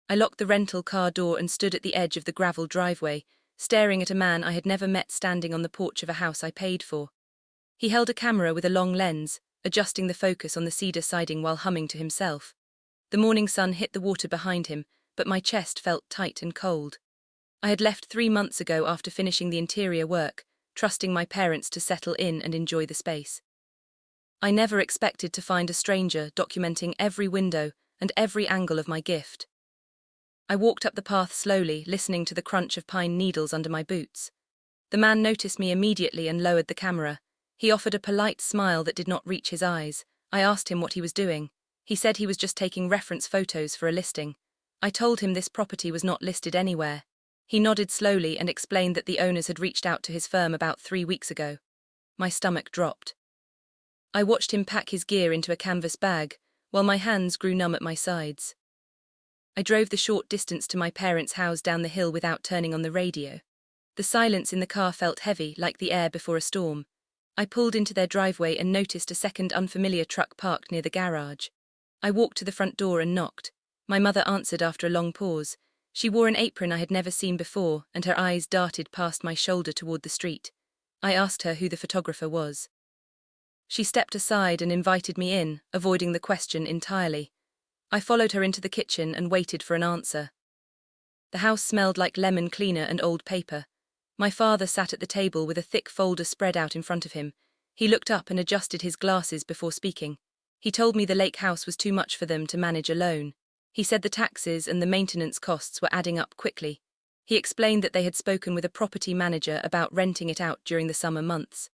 I locked the rental car door and stood at the edge of the gravel driveway, staring at a man I had never met standing on the porch of a house I paid for. He held a camera with a long lens, adjusting the focus on the cedar siding while humming to himself. The morning sun hit the water behind him, but my chest felt tight and cold. I had left 3 months ago after finishing the interior work, trusting my parents to settle in and enjoy the space. I never expected to find a stranger documenting every window and every angle of my gift. I walked up the path slowly, listening to the crunch of pine needles under my boots. The man noticed me immediately and lowered the camera. He offered a polite smile that did not reach his eyes. I asked him what he was doing. He said he was just taking reference photos for a listing. I told him this property was not listed anywhere. He nodded slowly and explained that the owners had reached out to his firm about 3 weeks ago. My stomach dropped. I watched him pack his gear into a canvas bag, while my hands grew numb at my sides. I drove the short distance to my parents' house down the hill without turning on the radio. The silence in the car felt heavy, like the air before a storm. I pulled into their driveway and noticed a second unfamiliar truck parked near the garage. I walked to the front door and knocked. My mother answered after a long pause. She wore an apron I had never seen before, and her eyes darted past my shoulder toward the street. I asked her who the photographer was. She stepped aside and invited me in, avoiding the question entirely. I followed her into the kitchen and waited for an answer. The house smelled like lemon cleaner and old paper. My father sat at the table with a thick folder spread out in front of him. He looked up and adjusted his glasses before speaking. He told me the lake house was too much for them to manage alone. He said the taxes and the maintenance costs were adding up quickly. He explained that they had spoken with a property manager about renting it out during the summer months.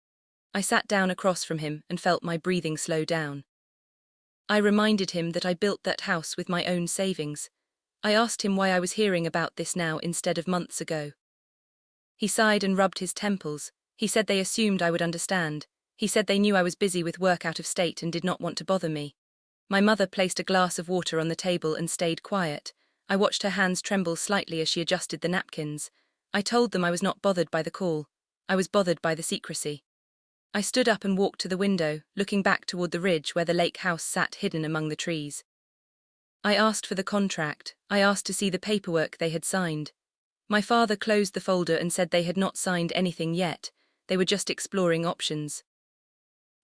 I sat down across from him and felt my breathing slow down. I reminded him that I built that house with my own savings. I asked him why I was hearing about this now instead of months ago. He sighed and rubbed his temples. He said they assumed I would understand. He said they knew I was busy with work out of state and did not want to bother me. My mother placed a glass of water on the table and stayed quiet. I watched her hands tremble slightly as she adjusted the napkins. I told them I was not bothered by the call. I was bothered by the secrecy. I stood up and walked to the window, looking back toward the ridge where the lake house sat hidden among the trees. I asked for the contract. I asked to see the paperwork they had signed. My father closed the folder and said they had not signed anything yet. They were just exploring options.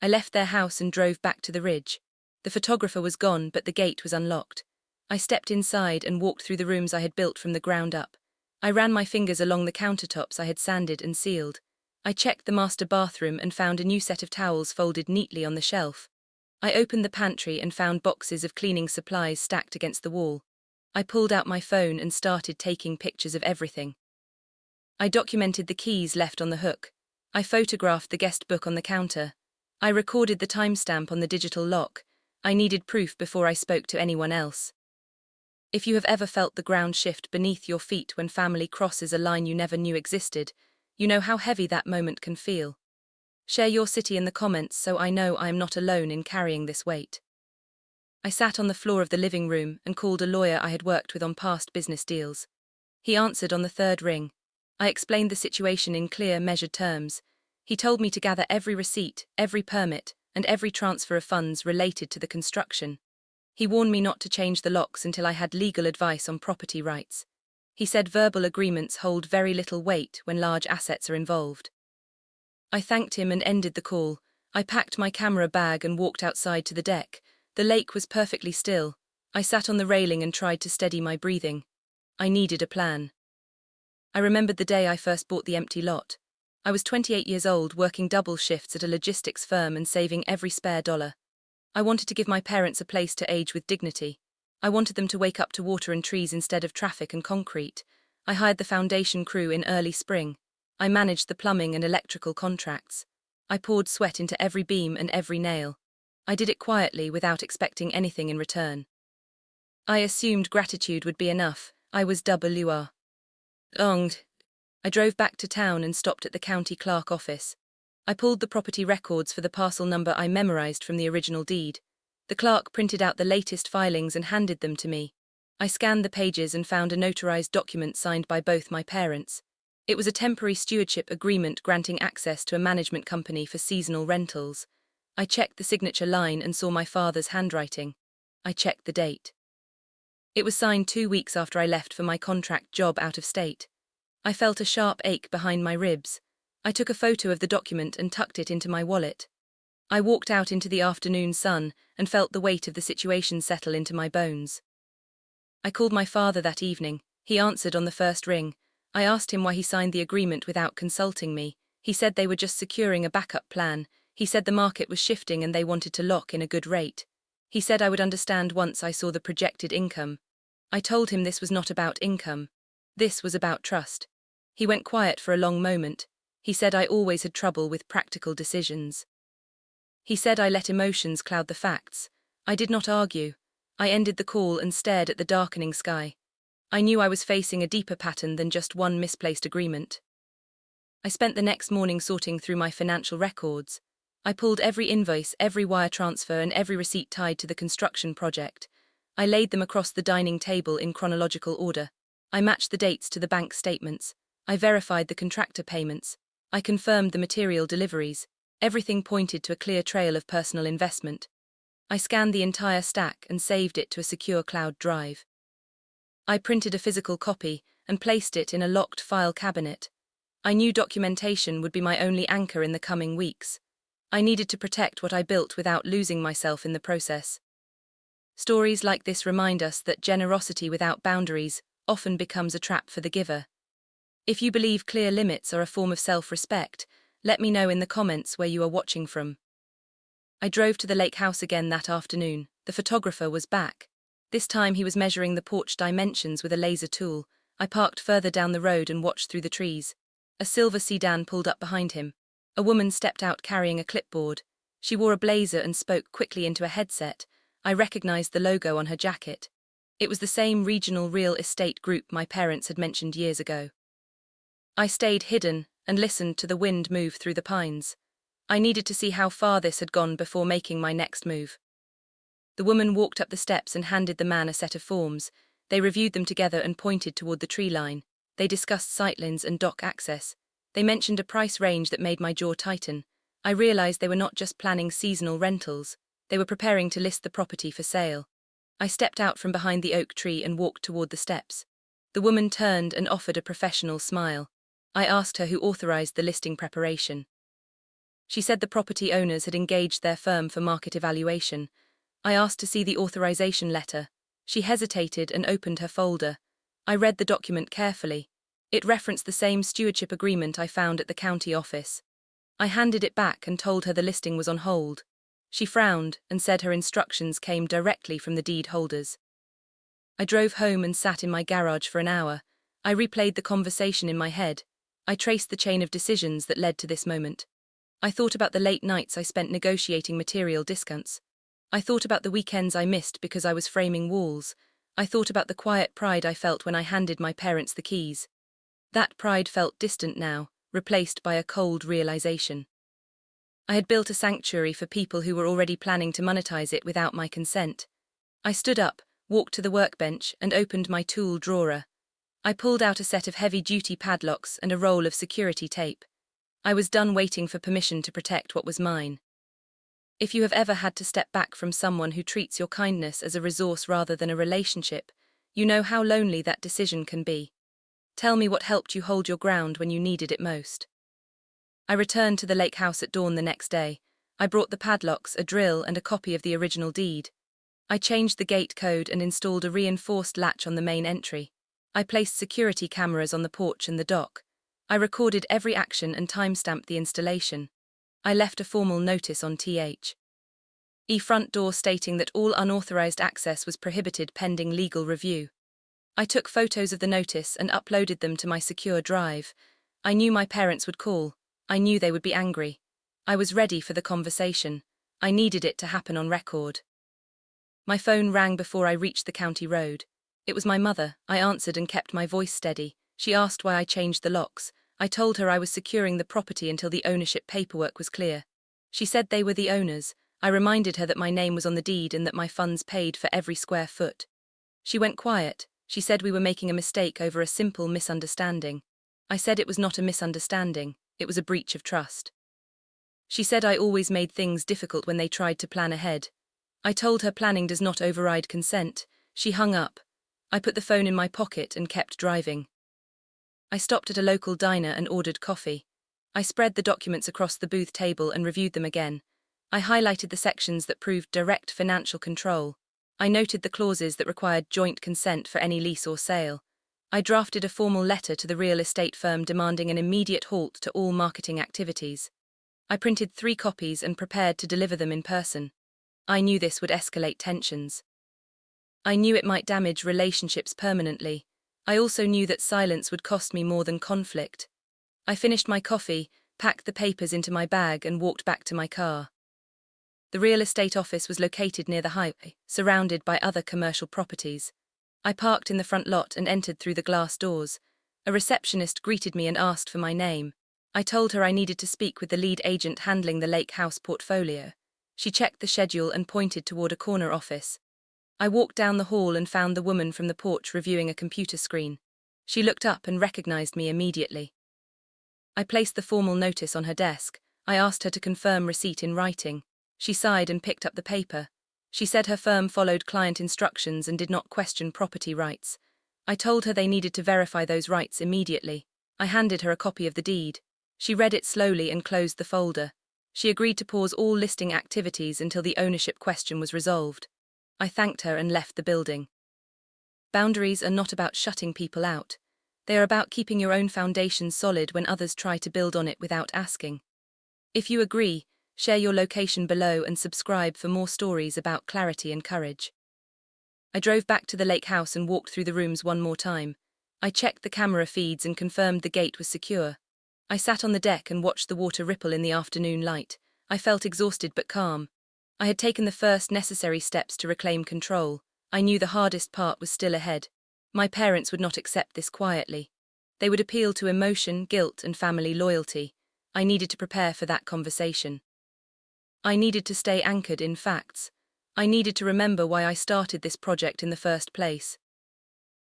I left their house and drove back to the ridge. The photographer was gone, but the gate was unlocked. I stepped inside and walked through the rooms I had built from the ground up. I ran my fingers along the countertops I had sanded and sealed. I checked the master bathroom and found a new set of towels folded neatly on the shelf. I opened the pantry and found boxes of cleaning supplies stacked against the wall. I pulled out my phone and started taking pictures of everything. I documented the keys left on the hook. I photographed the guest book on the counter. I recorded the timestamp on the digital lock. I needed proof before I spoke to anyone else. If you have ever felt the ground shift beneath your feet when family crosses a line you never knew existed, you know how heavy that moment can feel. Share your city in the comments so I know I am not alone in carrying this weight. I sat on the floor of the living room and called a lawyer I had worked with on past business deals. He answered on the third ring. I explained the situation in clear, measured terms. He told me to gather every receipt, every permit, and every transfer of funds related to the construction. He warned me not to change the locks until I had legal advice on property rights. He said verbal agreements hold very little weight when large assets are involved. I thanked him and ended the call. I packed my camera bag and walked outside to the deck. The lake was perfectly still. I sat on the railing and tried to steady my breathing. I needed a plan. I remembered the day I first bought the empty lot. I was 28 years old, working double shifts at a logistics firm and saving every spare dollar. I wanted to give my parents a place to age with dignity. I wanted them to wake up to water and trees instead of traffic and concrete. I hired the foundation crew in early spring. I managed the plumbing and electrical contracts. I poured sweat into every beam and every nail. I did it quietly without expecting anything in return. I assumed gratitude would be enough. I was longed. I drove back to town and stopped at the county clerk office. I pulled the property records for the parcel number I memorized from the original deed. The clerk printed out the latest filings and handed them to me. I scanned the pages and found a notarized document signed by both my parents. It was a temporary stewardship agreement granting access to a management company for seasonal rentals. I checked the signature line and saw my father's handwriting. I checked the date. It was signed 2 weeks after I left for my contract job out of state. I felt a sharp ache behind my ribs. I took a photo of the document and tucked it into my wallet. I walked out into the afternoon sun and felt the weight of the situation settle into my bones. I called my father that evening. He answered on the first ring. I asked him why he signed the agreement without consulting me. He said they were just securing a backup plan. He said the market was shifting and they wanted to lock in a good rate. He said I would understand once I saw the projected income. I told him this was not about income. This was about trust. He went quiet for a long moment. He said I always had trouble with practical decisions. He said I let emotions cloud the facts. I did not argue. I ended the call and stared at the darkening sky. I knew I was facing a deeper pattern than just one misplaced agreement. I spent the next morning sorting through my financial records. I pulled every invoice, every wire transfer, and every receipt tied to the construction project. I laid them across the dining table in chronological order. I matched the dates to the bank statements. I verified the contractor payments. I confirmed the material deliveries. Everything pointed to a clear trail of personal investment. I scanned the entire stack and saved it to a secure cloud drive. I printed a physical copy and placed it in a locked file cabinet. I knew documentation would be my only anchor in the coming weeks. I needed to protect what I built without losing myself in the process. Stories like this remind us that generosity without boundaries often becomes a trap for the giver. If you believe clear limits are a form of self-respect, let me know in the comments where you are watching from. I drove to the lake house again that afternoon. The photographer was back. This time he was measuring the porch dimensions with a laser tool. I parked further down the road and watched through the trees. A silver sedan pulled up behind him. A woman stepped out carrying a clipboard. She wore a blazer and spoke quickly into a headset. I recognized the logo on her jacket. It was the same regional real estate group my parents had mentioned years ago. I stayed hidden and listened to the wind move through the pines. I needed to see how far this had gone before making my next move. The woman walked up the steps and handed the man a set of forms. They reviewed them together and pointed toward the tree line. They discussed sightlines and dock access. They mentioned a price range that made my jaw tighten. I realized they were not just planning seasonal rentals. They were preparing to list the property for sale. I stepped out from behind the oak tree and walked toward the steps. The woman turned and offered a professional smile. I asked her who authorized the listing preparation. She said the property owners had engaged their firm for market evaluation. I asked to see the authorization letter. She hesitated and opened her folder. I read the document carefully. It referenced the same stewardship agreement I found at the county office. I handed it back and told her the listing was on hold. She frowned and said her instructions came directly from the deed holders. I drove home and sat in my garage for an hour. I replayed the conversation in my head. I traced the chain of decisions that led to this moment. I thought about the late nights I spent negotiating material discounts. I thought about the weekends I missed because I was framing walls. I thought about the quiet pride I felt when I handed my parents the keys. That pride felt distant now, replaced by a cold realization. I had built a sanctuary for people who were already planning to monetize it without my consent. I stood up, walked to the workbench, and opened my tool drawer. I pulled out a set of heavy-duty padlocks and a roll of security tape. I was done waiting for permission to protect what was mine. If you have ever had to step back from someone who treats your kindness as a resource rather than a relationship, you know how lonely that decision can be. Tell me what helped you hold your ground when you needed it most. I returned to the lake house at dawn the next day. I brought the padlocks, a drill, and a copy of the original deed. I changed the gate code and installed a reinforced latch on the main entry. I placed security cameras on the porch and the dock. I recorded every action and timestamped the installation. I left a formal notice on the front door stating that all unauthorized access was prohibited pending legal review. I took photos of the notice and uploaded them to my secure drive. I knew my parents would call. I knew they would be angry. I was ready for the conversation. I needed it to happen on record. My phone rang before I reached the county road. It was my mother. I answered and kept my voice steady. She asked why I changed the locks. I told her I was securing the property until the ownership paperwork was clear. She said they were the owners. I reminded her that my name was on the deed and that my funds paid for every square foot. She went quiet. She said we were making a mistake over a simple misunderstanding. I said it was not a misunderstanding, it was a breach of trust. She said I always made things difficult when they tried to plan ahead. I told her planning does not override consent. She hung up. I put the phone in my pocket and kept driving. I stopped at a local diner and ordered coffee. I spread the documents across the booth table and reviewed them again. I highlighted the sections that proved direct financial control. I noted the clauses that required joint consent for any lease or sale. I drafted a formal letter to the real estate firm demanding an immediate halt to all marketing activities. I printed 3 copies and prepared to deliver them in person. I knew this would escalate tensions. I knew it might damage relationships permanently. I also knew that silence would cost me more than conflict. I finished my coffee, packed the papers into my bag and walked back to my car. The real estate office was located near the highway, surrounded by other commercial properties. I parked in the front lot and entered through the glass doors. A receptionist greeted me and asked for my name. I told her I needed to speak with the lead agent handling the Lake House portfolio. She checked the schedule and pointed toward a corner office. I walked down the hall and found the woman from the porch reviewing a computer screen. She looked up and recognized me immediately. I placed the formal notice on her desk. I asked her to confirm receipt in writing. She sighed and picked up the paper. She said her firm followed client instructions and did not question property rights. I told her they needed to verify those rights immediately. I handed her a copy of the deed. She read it slowly and closed the folder. She agreed to pause all listing activities until the ownership question was resolved. I thanked her and left the building. Boundaries are not about shutting people out. They are about keeping your own foundation solid when others try to build on it without asking. If you agree, share your location below and subscribe for more stories about clarity and courage. I drove back to the lake house and walked through the rooms one more time. I checked the camera feeds and confirmed the gate was secure. I sat on the deck and watched the water ripple in the afternoon light. I felt exhausted but calm. I had taken the first necessary steps to reclaim control. I knew the hardest part was still ahead. My parents would not accept this quietly. They would appeal to emotion, guilt, and family loyalty. I needed to prepare for that conversation. I needed to stay anchored in facts. I needed to remember why I started this project in the first place.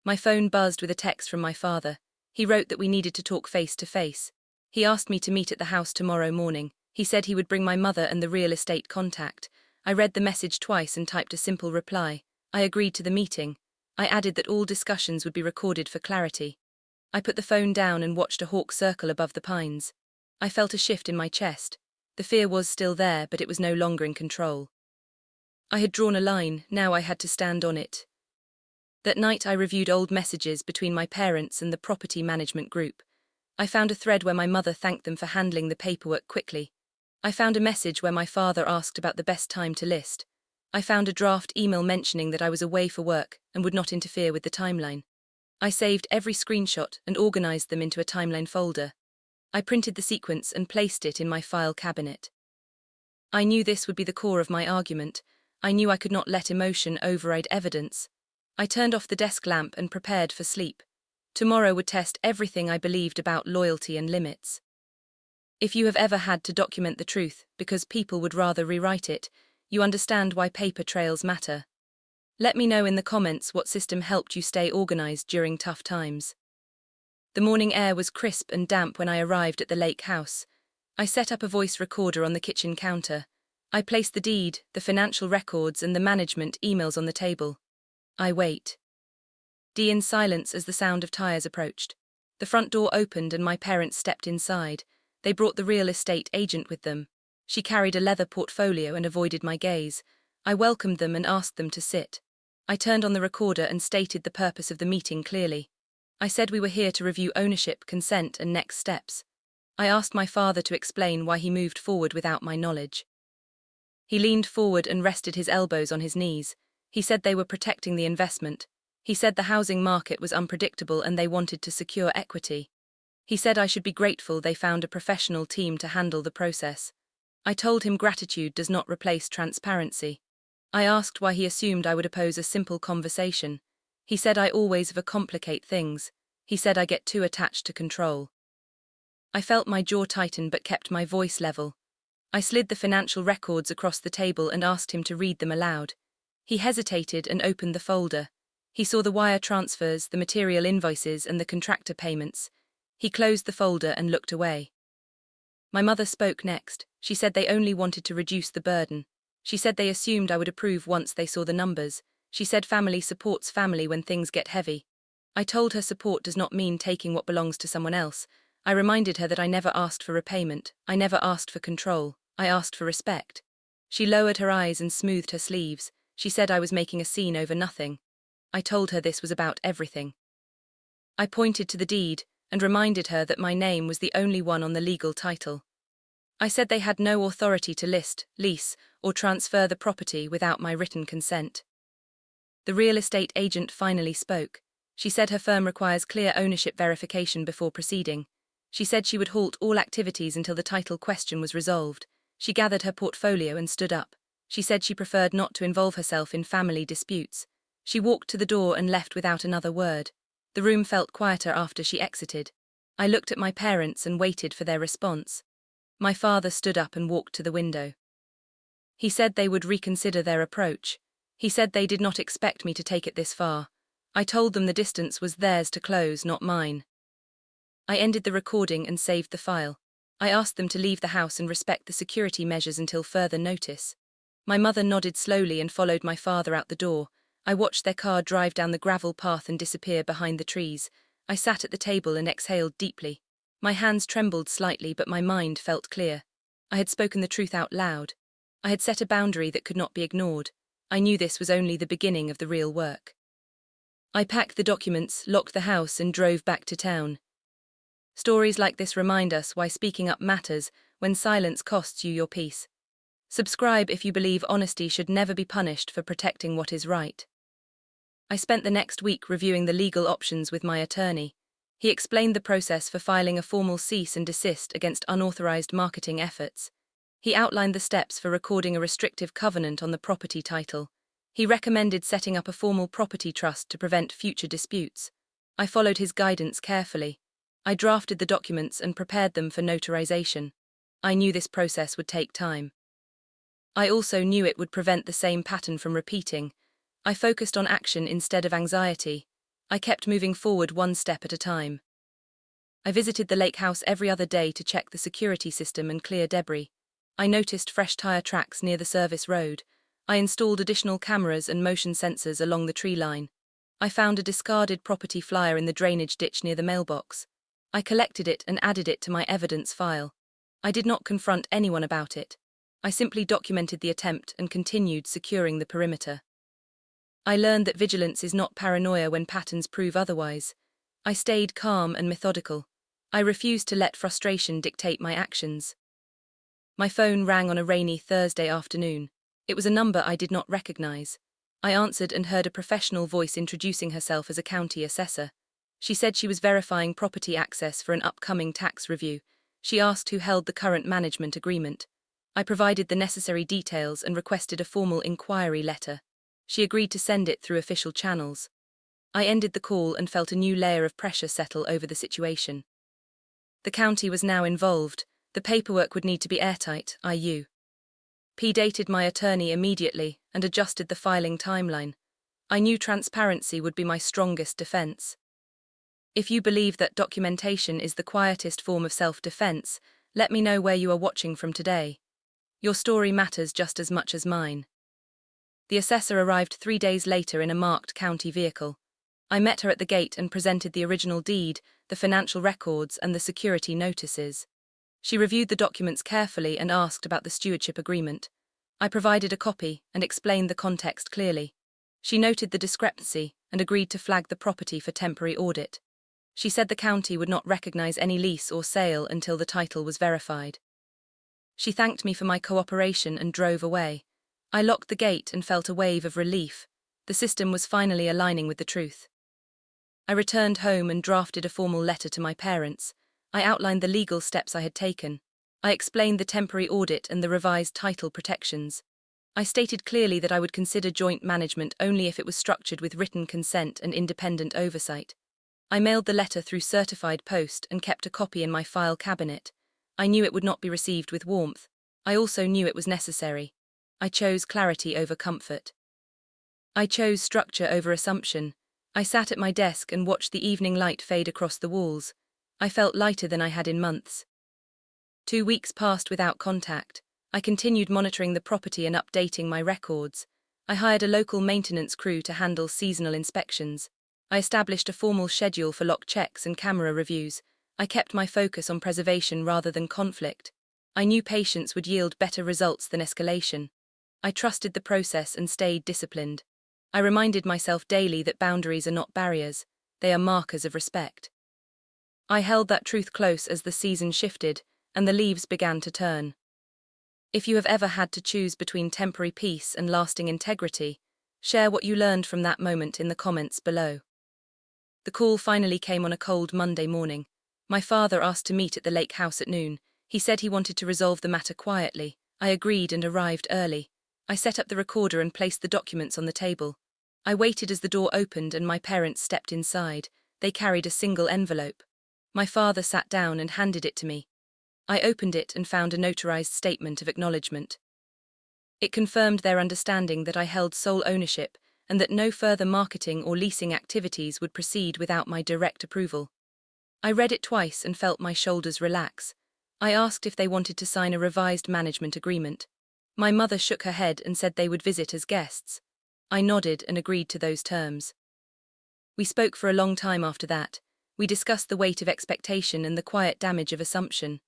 My phone buzzed with a text from my father. He wrote that we needed to talk face to face. He asked me to meet at the house tomorrow morning. He said he would bring my mother and the real estate contact. I read the message twice and typed a simple reply. I agreed to the meeting. I added that all discussions would be recorded for clarity. I put the phone down and watched a hawk circle above the pines. I felt a shift in my chest. The fear was still there, but it was no longer in control. I had drawn a line, now I had to stand on it. That night I reviewed old messages between my parents and the property management group. I found a thread where my mother thanked them for handling the paperwork quickly. I found a message where my father asked about the best time to list. I found a draft email mentioning that I was away for work and would not interfere with the timeline. I saved every screenshot and organized them into a timeline folder. I printed the sequence and placed it in my file cabinet. I knew this would be the core of my argument. I knew I could not let emotion override evidence. I turned off the desk lamp and prepared for sleep. Tomorrow would test everything I believed about loyalty and limits. If you have ever had to document the truth because people would rather rewrite it, you understand why paper trails matter. Let me know in the comments what system helped you stay organized during tough times. The morning air was crisp and damp when I arrived at the lake house. I set up a voice recorder on the kitchen counter. I placed the deed, the financial records, and the management emails on the table. I wait. In silence as the sound of tires approached. The front door opened and my parents stepped inside. They brought the real estate agent with them. She carried a leather portfolio and avoided my gaze. I welcomed them and asked them to sit. I turned on the recorder and stated the purpose of the meeting clearly. I said we were here to review ownership, consent, and next steps. I asked my father to explain why he moved forward without my knowledge. He leaned forward and rested his elbows on his knees. He said they were protecting the investment. He said the housing market was unpredictable and they wanted to secure equity. He said I should be grateful they found a professional team to handle the process. I told him gratitude does not replace transparency. I asked why he assumed I would oppose a simple conversation. He said I always overcomplicate things. He said I get too attached to control. I felt my jaw tighten but kept my voice level. I slid the financial records across the table and asked him to read them aloud. He hesitated and opened the folder. He saw the wire transfers, the material invoices, and the contractor payments. He closed the folder and looked away. My mother spoke next. She said they only wanted to reduce the burden. She said they assumed I would approve once they saw the numbers. She said family supports family when things get heavy. I told her support does not mean taking what belongs to someone else. I reminded her that I never asked for repayment, I never asked for control, I asked for respect. She lowered her eyes and smoothed her sleeves. She said I was making a scene over nothing. I told her this was about everything. I pointed to the deed and reminded her that my name was the only one on the legal title. I said they had no authority to list, lease, or transfer the property without my written consent. The real estate agent finally spoke. She said her firm requires clear ownership verification before proceeding. She said she would halt all activities until the title question was resolved. She gathered her portfolio and stood up. She said she preferred not to involve herself in family disputes. She walked to the door and left without another word. The room felt quieter after she exited. I looked at my parents and waited for their response. My father stood up and walked to the window. He said they would reconsider their approach. He said they did not expect me to take it this far. I told them the distance was theirs to close, not mine. I ended the recording and saved the file. I asked them to leave the house and respect the security measures until further notice. My mother nodded slowly and followed my father out the door. I watched their car drive down the gravel path and disappear behind the trees. I sat at the table and exhaled deeply. My hands trembled slightly, but my mind felt clear. I had spoken the truth out loud. I had set a boundary that could not be ignored. I knew this was only the beginning of the real work. I packed the documents, locked the house, and drove back to town. Stories like this remind us why speaking up matters when silence costs you your peace. Subscribe if you believe honesty should never be punished for protecting what is right. I spent the next week reviewing the legal options with my attorney. He explained the process for filing a formal cease and desist against unauthorized marketing efforts. He outlined the steps for recording a restrictive covenant on the property title. He recommended setting up a formal property trust to prevent future disputes. I followed his guidance carefully. I drafted the documents and prepared them for notarization. I knew this process would take time. I also knew it would prevent the same pattern from repeating. I focused on action instead of anxiety. I kept moving forward one step at a time. I visited the lake house every other day to check the security system and clear debris. I noticed fresh tire tracks near the service road. I installed additional cameras and motion sensors along the tree line. I found a discarded property flyer in the drainage ditch near the mailbox. I collected it and added it to my evidence file. I did not confront anyone about it. I simply documented the attempt and continued securing the perimeter. I learned that vigilance is not paranoia when patterns prove otherwise. I stayed calm and methodical. I refused to let frustration dictate my actions. My phone rang on a rainy Thursday afternoon. It was a number I did not recognize. I answered and heard a professional voice introducing herself as a county assessor. She said she was verifying property access for an upcoming tax review. She asked who held the current management agreement. I provided the necessary details and requested a formal inquiry letter. She agreed to send it through official channels. I ended the call and felt a new layer of pressure settle over the situation. The county was now involved. The paperwork would need to be airtight, I.U. Dated my attorney immediately and adjusted the filing timeline. I knew transparency would be my strongest defense. If you believe that documentation is the quietest form of self-defense, let me know where you are watching from today. Your story matters just as much as mine. The assessor arrived 3 days later in a marked county vehicle. I met her at the gate and presented the original deed, the financial records, and the security notices. She reviewed the documents carefully and asked about the stewardship agreement. I provided a copy and explained the context clearly. She noted the discrepancy and agreed to flag the property for temporary audit. She said the county would not recognize any lease or sale until the title was verified. She thanked me for my cooperation and drove away. I locked the gate and felt a wave of relief. The system was finally aligning with the truth. I returned home and drafted a formal letter to my parents. I outlined the legal steps I had taken. I explained the temporary audit and the revised title protections. I stated clearly that I would consider joint management only if it was structured with written consent and independent oversight. I mailed the letter through certified post and kept a copy in my file cabinet. I knew it would not be received with warmth. I also knew it was necessary. I chose clarity over comfort. I chose structure over assumption. I sat at my desk and watched the evening light fade across the walls. I felt lighter than I had in months. 2 weeks passed without contact. I continued monitoring the property and updating my records. I hired a local maintenance crew to handle seasonal inspections. I established a formal schedule for lock checks and camera reviews. I kept my focus on preservation rather than conflict. I knew patience would yield better results than escalation. I trusted the process and stayed disciplined. I reminded myself daily that boundaries are not barriers, they are markers of respect. I held that truth close as the season shifted and the leaves began to turn. If you have ever had to choose between temporary peace and lasting integrity, share what you learned from that moment in the comments below. The call finally came on a cold Monday morning. My father asked to meet at the lake house at noon. He said he wanted to resolve the matter quietly. I agreed and arrived early. I set up the recorder and placed the documents on the table. I waited as the door opened and my parents stepped inside. They carried a single envelope. My father sat down and handed it to me. I opened it and found a notarized statement of acknowledgement. It confirmed their understanding that I held sole ownership and that no further marketing or leasing activities would proceed without my direct approval. I read it twice and felt my shoulders relax. I asked if they wanted to sign a revised management agreement. My mother shook her head and said they would visit as guests. I nodded and agreed to those terms. We spoke for a long time after that. We discussed the weight of expectation and the quiet damage of assumption.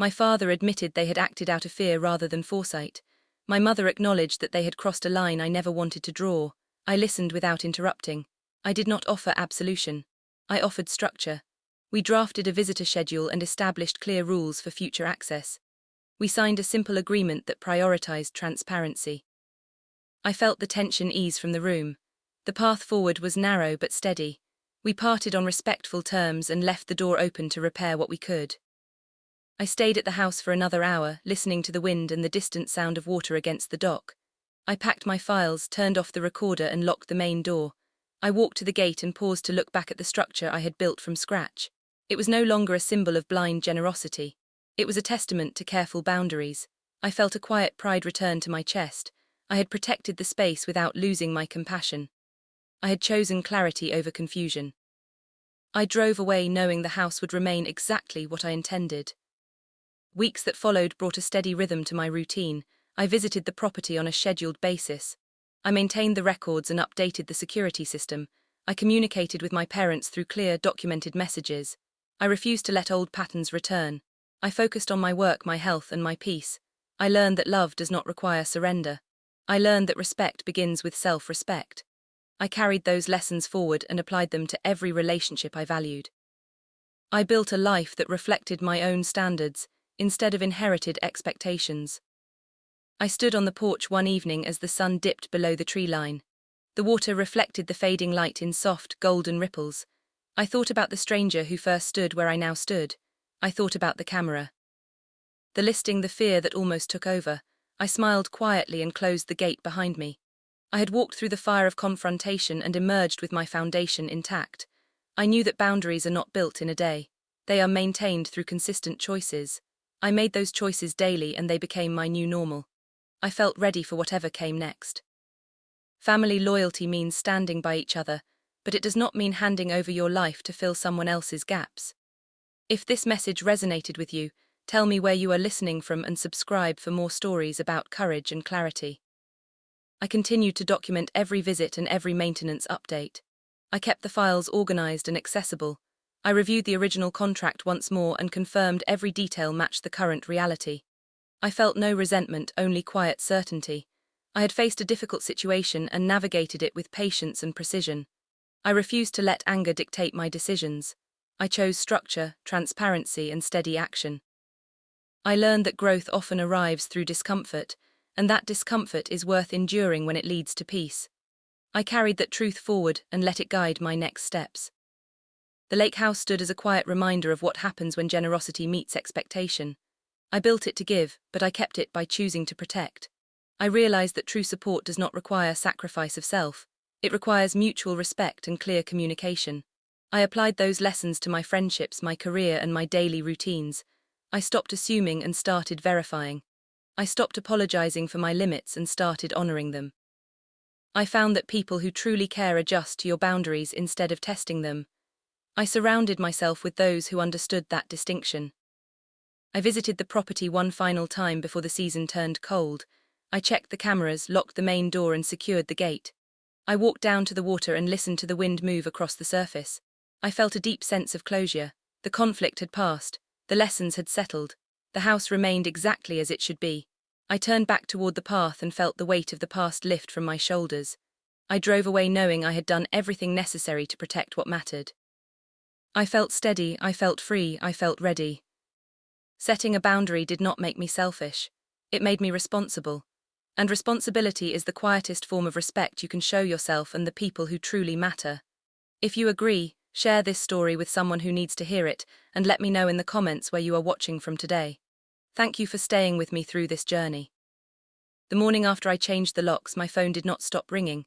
My father admitted they had acted out of fear rather than foresight. My mother acknowledged that they had crossed a line I never wanted to draw. I listened without interrupting. I did not offer absolution. I offered structure. We drafted a visitor schedule and established clear rules for future access. We signed a simple agreement that prioritized transparency. I felt the tension ease from the room. The path forward was narrow but steady. We parted on respectful terms and left the door open to repair what we could. I stayed at the house for another hour, listening to the wind and the distant sound of water against the dock. I packed my files, turned off the recorder and locked the main door. I walked to the gate and paused to look back at the structure I had built from scratch. It was no longer a symbol of blind generosity. It was a testament to careful boundaries. I felt a quiet pride return to my chest. I had protected the space without losing my compassion. I had chosen clarity over confusion. I drove away knowing the house would remain exactly what I intended. Weeks that followed brought a steady rhythm to my routine. I visited the property on a scheduled basis. I maintained the records and updated the security system. I communicated with my parents through clear, documented messages. I refused to let old patterns return. I focused on my work, my health, and my peace. I learned that love does not require surrender. I learned that respect begins with self-respect. I carried those lessons forward and applied them to every relationship I valued. I built a life that reflected my own standards, instead of inherited expectations. I stood on the porch one evening as the sun dipped below the tree line. The water reflected the fading light in soft, golden ripples. I thought about the stranger who first stood where I now stood. I thought about the camera. The listing, the fear that almost took over. I smiled quietly and closed the gate behind me. I had walked through the fire of confrontation and emerged with my foundation intact. I knew that boundaries are not built in a day. They are maintained through consistent choices. I made those choices daily and they became my new normal. I felt ready for whatever came next. Family loyalty means standing by each other, but it does not mean handing over your life to fill someone else's gaps. If this message resonated with you, tell me where you are listening from and subscribe for more stories about courage and clarity. I continued to document every visit and every maintenance update. I kept the files organized and accessible. I reviewed the original contract once more and confirmed every detail matched the current reality. I felt no resentment, only quiet certainty. I had faced a difficult situation and navigated it with patience and precision. I refused to let anger dictate my decisions. I chose structure, transparency, and steady action. I learned that growth often arrives through discomfort, and that discomfort is worth enduring when it leads to peace. I carried that truth forward and let it guide my next steps. The lake house stood as a quiet reminder of what happens when generosity meets expectation. I built it to give, but I kept it by choosing to protect. I realized that true support does not require sacrifice of self. It requires mutual respect and clear communication. I applied those lessons to my friendships, my career, and my daily routines. I stopped assuming and started verifying. I stopped apologizing for my limits and started honoring them. I found that people who truly care adjust to your boundaries instead of testing them. I surrounded myself with those who understood that distinction. I visited the property one final time before the season turned cold. I checked the cameras, locked the main door and secured the gate. I walked down to the water and listened to the wind move across the surface. I felt a deep sense of closure. The conflict had passed. The lessons had settled. The house remained exactly as it should be. I turned back toward the path and felt the weight of the past lift from my shoulders. I drove away knowing I had done everything necessary to protect what mattered. I felt steady, I felt free, I felt ready. Setting a boundary did not make me selfish. It made me responsible. And responsibility is the quietest form of respect you can show yourself and the people who truly matter. If you agree, share this story with someone who needs to hear it, and let me know in the comments where you are watching from today. Thank you for staying with me through this journey. The morning after I changed the locks, my phone did not stop ringing.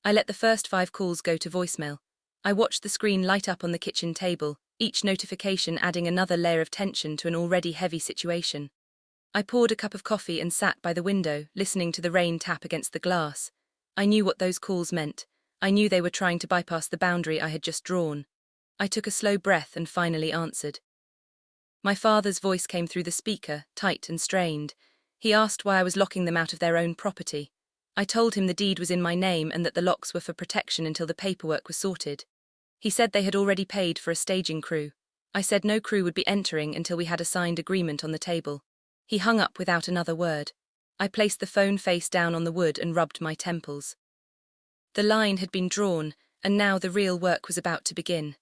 I let the first 5 calls go to voicemail. I watched the screen light up on the kitchen table, each notification adding another layer of tension to an already heavy situation. I poured a cup of coffee and sat by the window, listening to the rain tap against the glass. I knew what those calls meant. I knew they were trying to bypass the boundary I had just drawn. I took a slow breath and finally answered. My father's voice came through the speaker, tight and strained. He asked why I was locking them out of their own property. I told him the deed was in my name and that the locks were for protection until the paperwork was sorted. He said they had already paid for a staging crew. I said no crew would be entering until we had a signed agreement on the table. He hung up without another word. I placed the phone face down on the wood and rubbed my temples. The line had been drawn, and now the real work was about to begin.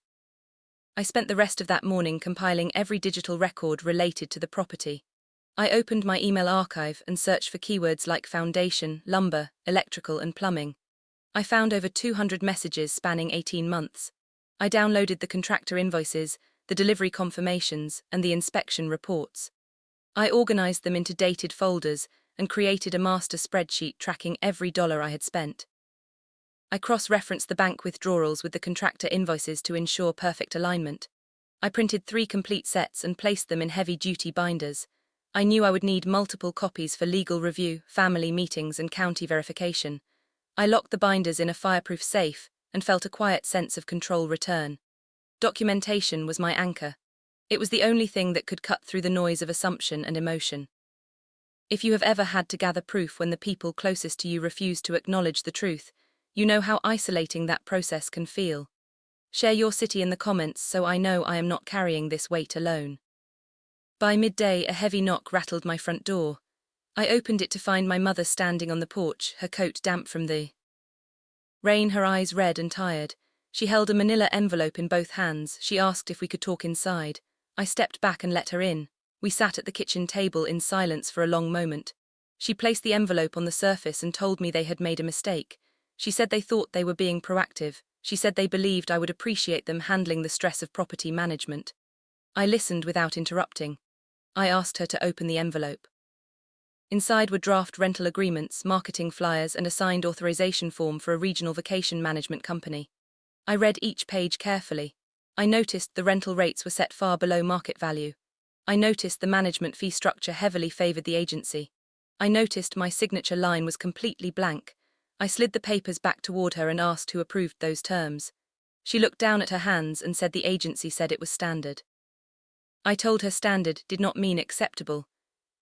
I spent the rest of that morning compiling every digital record related to the property. I opened my email archive and searched for keywords like foundation, lumber, electrical and plumbing. I found over 200 messages spanning 18 months. I downloaded the contractor invoices, the delivery confirmations, and the inspection reports. I organized them into dated folders and created a master spreadsheet tracking every dollar I had spent. I cross-referenced the bank withdrawals with the contractor invoices to ensure perfect alignment. I printed 3 complete sets and placed them in heavy-duty binders. I knew I would need multiple copies for legal review, family meetings, and county verification. I locked the binders in a fireproof safe and felt a quiet sense of control return. Documentation was my anchor. It was the only thing that could cut through the noise of assumption and emotion. If you have ever had to gather proof when the people closest to you refuse to acknowledge the truth, you know how isolating that process can feel. Share your city in the comments so I know I am not carrying this weight alone. By midday, a heavy knock rattled my front door. I opened it to find my mother standing on the porch, her coat damp from the rain, her eyes red and tired. She held a manila envelope in both hands. She asked if we could talk inside. I stepped back and let her in. We sat at the kitchen table in silence for a long moment. She placed the envelope on the surface and told me they had made a mistake. She said they thought they were being proactive. She said they believed I would appreciate them handling the stress of property management. I listened without interrupting. I asked her to open the envelope. Inside were draft rental agreements, marketing flyers, and a signed authorization form for a regional vacation management company. I read each page carefully. I noticed the rental rates were set far below market value. I noticed the management fee structure heavily favored the agency. I noticed my signature line was completely blank. I slid the papers back toward her and asked who approved those terms. She looked down at her hands and said the agency said it was standard. I told her standard did not mean acceptable.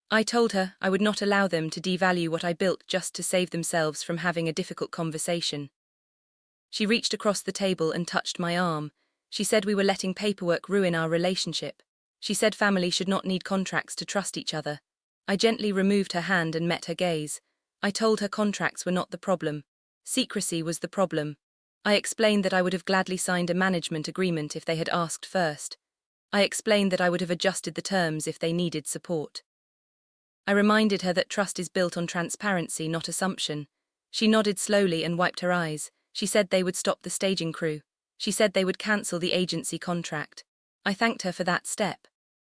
I told her I would not allow them to devalue what I built just to save themselves from having a difficult conversation. She reached across the table and touched my arm. She said we were letting paperwork ruin our relationship. She said family should not need contracts to trust each other. I gently removed her hand and met her gaze. I told her contracts were not the problem. Secrecy was the problem. I explained that I would have gladly signed a management agreement if they had asked first. I explained that I would have adjusted the terms if they needed support. I reminded her that trust is built on transparency, not assumption. She nodded slowly and wiped her eyes. She said they would stop the staging crew. She said they would cancel the agency contract. I thanked her for that step.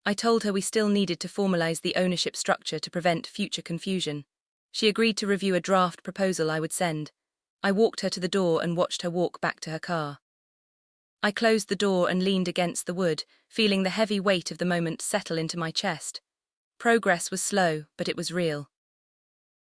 I told her we still needed to formalize the ownership structure to prevent future confusion. She agreed to review a draft proposal I would send. I walked her to the door and watched her walk back to her car. I closed the door and leaned against the wood, feeling the heavy weight of the moment settle into my chest. Progress was slow, but it was real.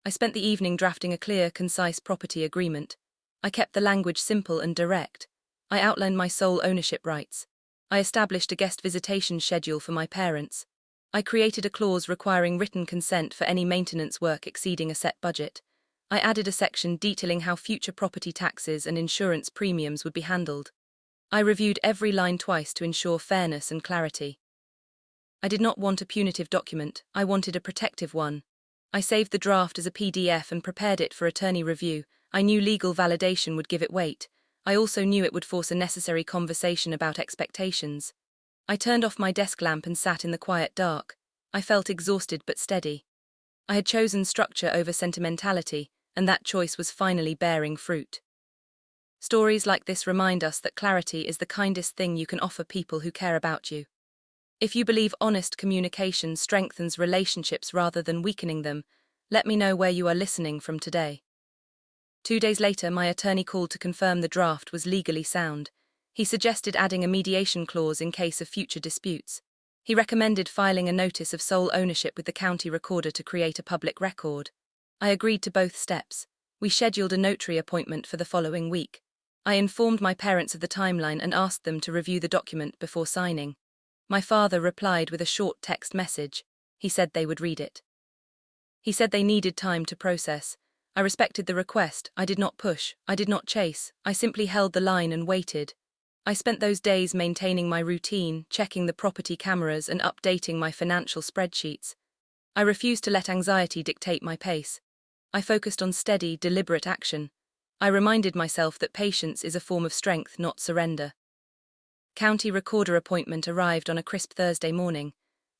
I spent the evening drafting a clear, concise property agreement. I kept the language simple and direct. I outlined my sole ownership rights. I established a guest visitation schedule for my parents. I created a clause requiring written consent for any maintenance work exceeding a set budget. I added a section detailing how future property taxes and insurance premiums would be handled. I reviewed every line twice to ensure fairness and clarity. I did not want a punitive document, I wanted a protective one. I saved the draft as a PDF and prepared it for attorney review. I knew legal validation would give it weight. I also knew it would force a necessary conversation about expectations. I turned off my desk lamp and sat in the quiet dark. I felt exhausted but steady. I had chosen structure over sentimentality, and that choice was finally bearing fruit. Stories like this remind us that clarity is the kindest thing you can offer people who care about you. If you believe honest communication strengthens relationships rather than weakening them, let me know where you are listening from today. 2 days later, my attorney called to confirm the draft was legally sound. He suggested adding a mediation clause in case of future disputes. He recommended filing a notice of sole ownership with the county recorder to create a public record. I agreed to both steps. We scheduled a notary appointment for the following week. I informed my parents of the timeline and asked them to review the document before signing. My father replied with a short text message. He said they would read it. He said they needed time to process. I respected the request. I did not push. I did not chase. I simply held the line and waited. I spent those days maintaining my routine, checking the property cameras and updating my financial spreadsheets. I refused to let anxiety dictate my pace. I focused on steady, deliberate action. I reminded myself that patience is a form of strength, not surrender. County recorder appointment arrived on a crisp Thursday morning.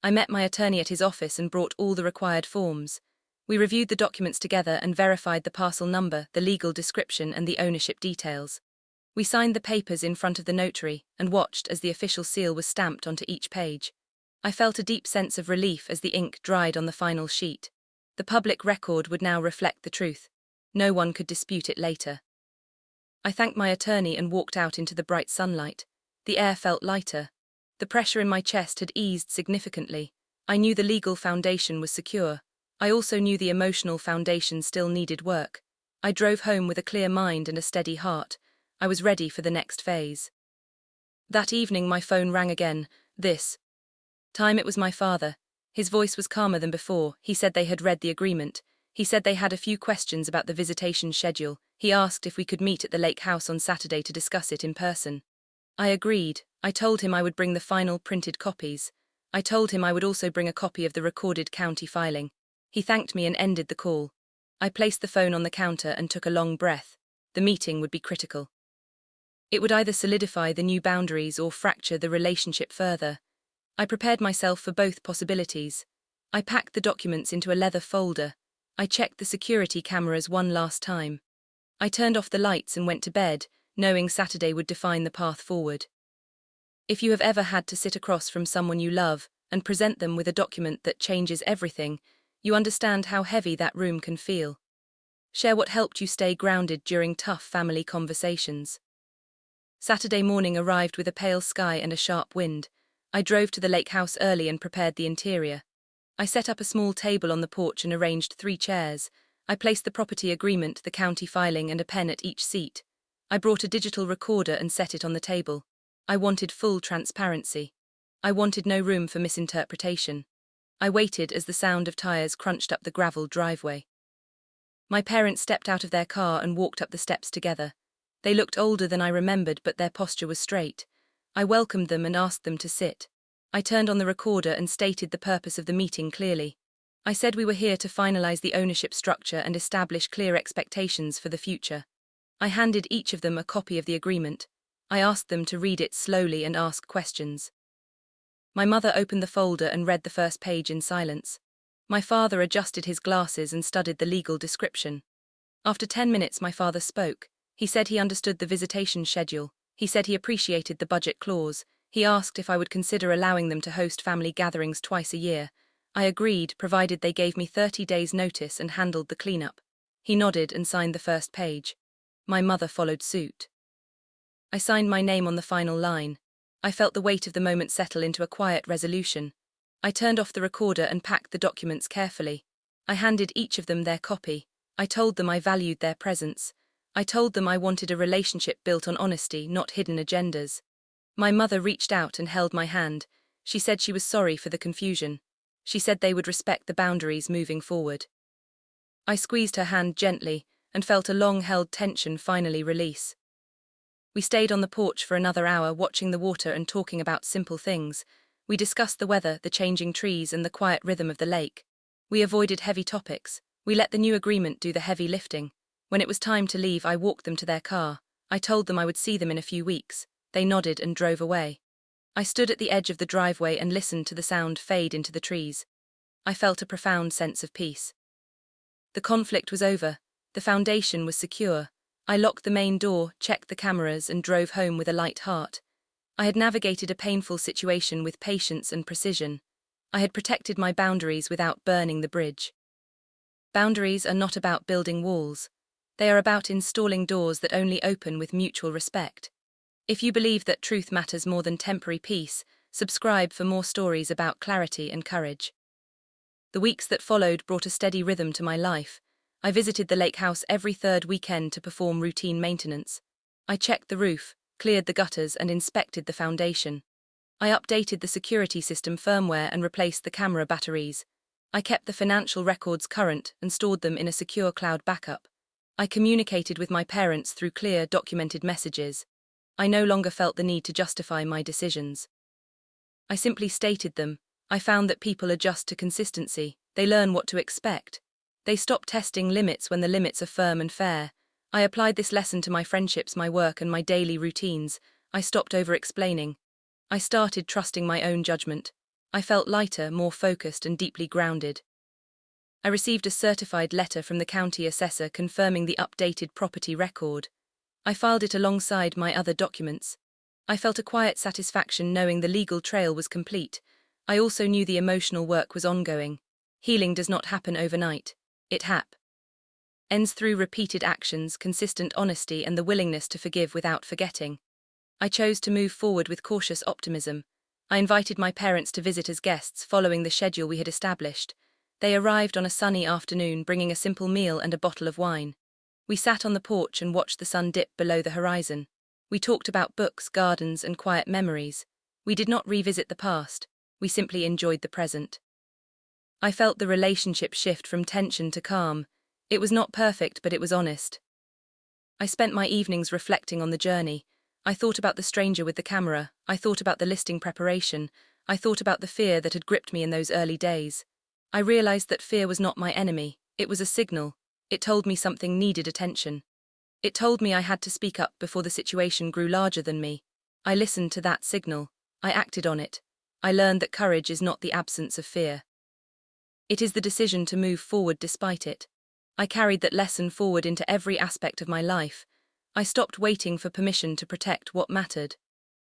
I met my attorney at his office and brought all the required forms. We reviewed the documents together and verified the parcel number, the legal description, and the ownership details. We signed the papers in front of the notary and watched as the official seal was stamped onto each page. I felt a deep sense of relief as the ink dried on the final sheet. The public record would now reflect the truth. No one could dispute it later. I thanked my attorney and walked out into the bright sunlight. The air felt lighter. The pressure in my chest had eased significantly. I knew the legal foundation was secure. I also knew the emotional foundation still needed work. I drove home with a clear mind and a steady heart. I was ready for the next phase. That evening my phone rang again. This time it was my father. His voice was calmer than before. He said they had read the agreement. He said they had a few questions about the visitation schedule. He asked if we could meet at the lake house on Saturday to discuss it in person. I agreed. I told him I would bring the final printed copies. I told him I would also bring a copy of the recorded county filing. He thanked me and ended the call. I placed the phone on the counter and took a long breath. The meeting would be critical. It would either solidify the new boundaries or fracture the relationship further. I prepared myself for both possibilities. I packed the documents into a leather folder. I checked the security cameras one last time. I turned off the lights and went to bed, knowing Saturday would define the path forward. If you have ever had to sit across from someone you love and present them with a document that changes everything, you understand how heavy that room can feel. Share what helped you stay grounded during tough family conversations. Saturday morning arrived with a pale sky and a sharp wind. I drove to the lake house early and prepared the interior. I set up a small table on the porch and arranged 3 chairs. I placed the property agreement, the county filing, and a pen at each seat. I brought a digital recorder and set it on the table. I wanted full transparency. I wanted no room for misinterpretation. I waited as the sound of tires crunched up the gravel driveway. My parents stepped out of their car and walked up the steps together. They looked older than I remembered, but their posture was straight. I welcomed them and asked them to sit. I turned on the recorder and stated the purpose of the meeting clearly. I said we were here to finalize the ownership structure and establish clear expectations for the future. I handed each of them a copy of the agreement. I asked them to read it slowly and ask questions. My mother opened the folder and read the first page in silence. My father adjusted his glasses and studied the legal description. After 10 minutes, my father spoke. He said he understood the visitation schedule. He said he appreciated the budget clause. He asked if I would consider allowing them to host family gatherings twice a year. I agreed, provided they gave me 30 days' notice and handled the cleanup. He nodded and signed the first page. My mother followed suit. I signed my name on the final line. I felt the weight of the moment settle into a quiet resolution. I turned off the recorder and packed the documents carefully. I handed each of them their copy. I told them I valued their presence. I told them I wanted a relationship built on honesty, not hidden agendas. My mother reached out and held my hand. She said she was sorry for the confusion. She said they would respect the boundaries moving forward. I squeezed her hand gently and felt a long-held tension finally release. We stayed on the porch for another hour, watching the water and talking about simple things. We discussed the weather, the changing trees, and the quiet rhythm of the lake. We avoided heavy topics. We let the new agreement do the heavy lifting. When it was time to leave, I walked them to their car. I told them I would see them in a few weeks. They nodded and drove away. I stood at the edge of the driveway and listened to the sound fade into the trees. I felt a profound sense of peace. The conflict was over. The foundation was secure. I locked the main door, checked the cameras, and drove home with a light heart. I had navigated a painful situation with patience and precision. I had protected my boundaries without burning the bridge. Boundaries are not about building walls. They are about installing doors that only open with mutual respect. If you believe that truth matters more than temporary peace, subscribe for more stories about clarity and courage. The weeks that followed brought a steady rhythm to my life. I visited the lake house every third weekend to perform routine maintenance. I checked the roof, cleared the gutters, and inspected the foundation. I updated the security system firmware and replaced the camera batteries. I kept the financial records current and stored them in a secure cloud backup. I communicated with my parents through clear, documented messages. I no longer felt the need to justify my decisions. I simply stated them. I found that people adjust to consistency. They learn what to expect. They stop testing limits when the limits are firm and fair. I applied this lesson to my friendships, my work, and my daily routines. I stopped over-explaining. I started trusting my own judgment. I felt lighter, more focused, and deeply grounded. I received a certified letter from the county assessor confirming the updated property record. I filed it alongside my other documents. I felt a quiet satisfaction knowing the legal trail was complete. I also knew the emotional work was ongoing. Healing does not happen overnight. It ends through repeated actions, consistent honesty, and the willingness to forgive without forgetting. I chose to move forward with cautious optimism. I invited my parents to visit as guests following the schedule we had established. They arrived on a sunny afternoon, bringing a simple meal and a bottle of wine. We sat on the porch and watched the sun dip below the horizon. We talked about books, gardens, and quiet memories. We did not revisit the past. We simply enjoyed the present. I felt the relationship shift from tension to calm. It was not perfect, but it was honest. I spent my evenings reflecting on the journey. I thought about the stranger with the camera. I thought about the listing preparation. I thought about the fear that had gripped me in those early days. I realized that fear was not my enemy. It was a signal. It told me something needed attention. It told me I had to speak up before the situation grew larger than me. I listened to that signal. I acted on it. I learned that courage is not the absence of fear. It is the decision to move forward despite it. I carried that lesson forward into every aspect of my life. I stopped waiting for permission to protect what mattered.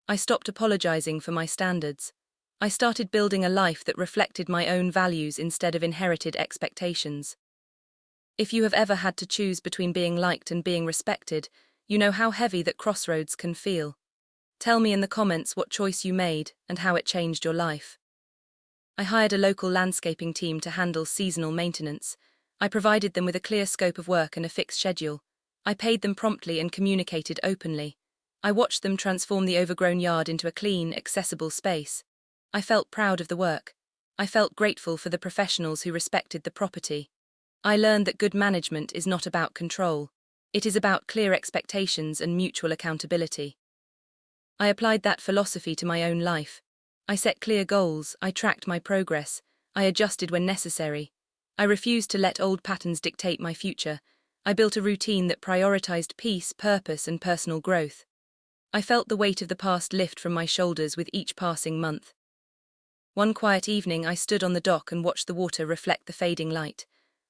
I stopped apologizing for my standards. I started building a life that reflected my own values instead of inherited expectations. If you have ever had to choose between being liked and being respected, you know how heavy that crossroads can feel. Tell me in the comments what choice you made and how it changed your life. I hired a local landscaping team to handle seasonal maintenance. I provided them with a clear scope of work and a fixed schedule. I paid them promptly and communicated openly. I watched them transform the overgrown yard into a clean, accessible space. I felt proud of the work. I felt grateful for the professionals who respected the property. I learned that good management is not about control. It is about clear expectations and mutual accountability. I applied that philosophy to my own life. I set clear goals, I tracked my progress, I adjusted when necessary. I refused to let old patterns dictate my future. I built a routine that prioritized peace, purpose, and personal growth. I felt the weight of the past lift from my shoulders with each passing month. One quiet evening, I stood on the dock and watched the water reflect the fading light.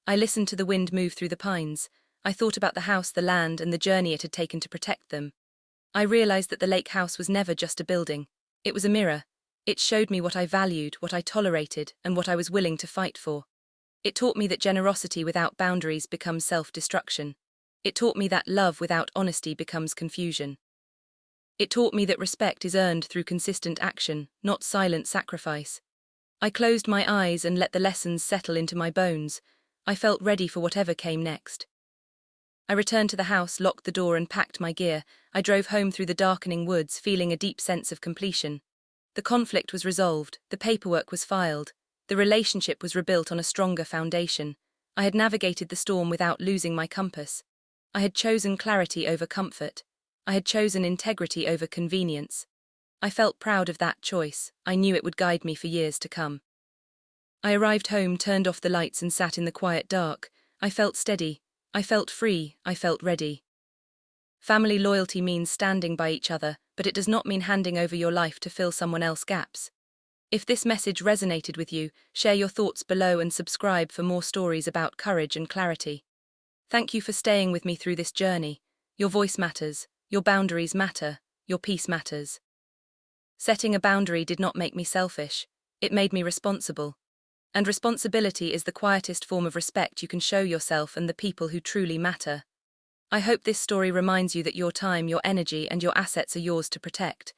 I listened to the wind move through the pines. I thought about the house, the land, and the journey it had taken to protect them. I realized that the lake house was never just a building. It was a mirror. It showed me what I valued, what I tolerated, and what I was willing to fight for. It taught me that generosity without boundaries becomes self-destruction. It taught me that love without honesty becomes confusion. It taught me that respect is earned through consistent action, not silent sacrifice. I closed my eyes and let the lessons settle into my bones. I felt ready for whatever came next. I returned to the house, locked the door, and packed my gear. I drove home through the darkening woods, feeling a deep sense of completion. The conflict was resolved, the paperwork was filed. The relationship was rebuilt on a stronger foundation. I had navigated the storm without losing my compass. I had chosen clarity over comfort. I had chosen integrity over convenience. I felt proud of that choice. I knew it would guide me for years to come. I arrived home, turned off the lights and sat in the quiet dark. I felt steady. I felt free. I felt ready. Family loyalty means standing by each other, but it does not mean handing over your life to fill someone else's gaps. If this message resonated with you, share your thoughts below and subscribe for more stories about courage and clarity. Thank you for staying with me through this journey. Your voice matters, your boundaries matter, your peace matters. Setting a boundary did not make me selfish, it made me responsible. And responsibility is the quietest form of respect you can show yourself and the people who truly matter. I hope this story reminds you that your time, your energy, and your assets are yours to protect.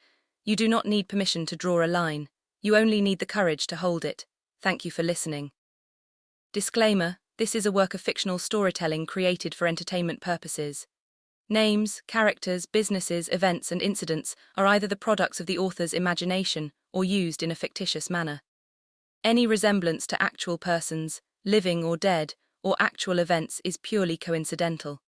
You do not need permission to draw a line. You only need the courage to hold it. Thank you for listening. Disclaimer: this is a work of fictional storytelling created for entertainment purposes. Names, characters, businesses, events, and incidents are either the products of the author's imagination or used in a fictitious manner. Any resemblance to actual persons, living or dead, or actual events is purely coincidental.